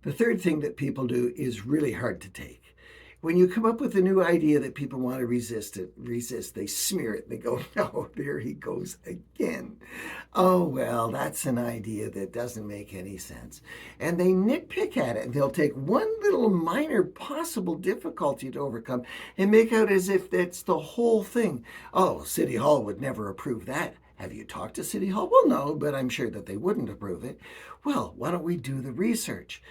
The third thing that people do is really hard to take. When you come up with a new idea that people want to resist, they smear it. They go, no, there he goes again. Oh, well, that's an idea that doesn't make any sense. And they nitpick at it, and they'll take one little minor possible difficulty to overcome and make out as if that's the whole thing. Oh, City Hall would never approve that. Have you talked to City Hall? Well, no, but I'm sure that they wouldn't approve it. Well, why don't we do the research?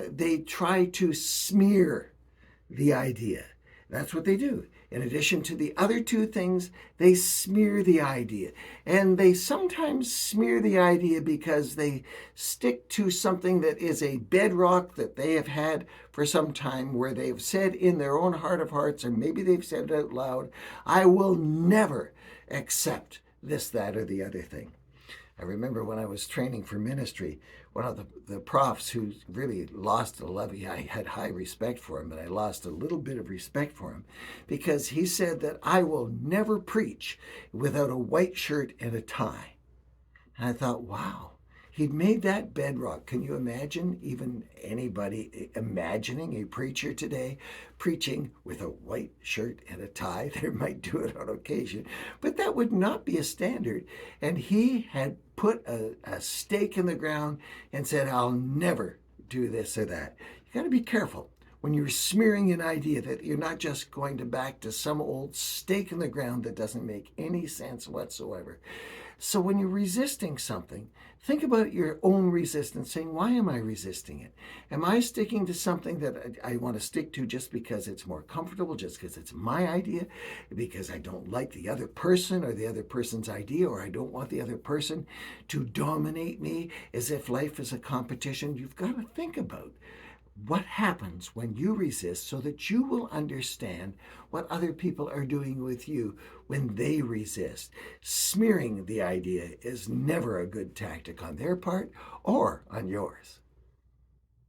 They try to smear the idea. That's what they do. In addition to the other two things, they smear the idea. And they sometimes smear the idea because they stick to something that is a bedrock that they have had for some time, where they've said in their own heart of hearts, or maybe they've said it out loud, I will never accept this, that, or the other thing. I remember when I was training for ministry, one of the profs who really lost a levy, I had high respect for him, but I lost a little bit of respect for him because he said that I will never preach without a white shirt and a tie. And I thought, wow, he'd made that bedrock. Can you imagine even anybody imagining a preacher today preaching with a white shirt and a tie? They might do it on occasion, but that would not be a standard. And he had put a stake in the ground and said, I'll never do this or that. You got to be careful when you're smearing an idea that you're not just going to back to some old stake in the ground that doesn't make any sense whatsoever. So when you're resisting something, think about your own resistance, saying, why am I resisting it? Am I sticking to something that I want to stick to just because it's more comfortable, just because it's my idea, because I don't like the other person or the other person's idea, or I don't want the other person to dominate me as if life is a competition? You've got to think about what happens when you resist so that you will understand what other people are doing with you when they resist. Smearing the idea is never a good tactic on their part or on yours.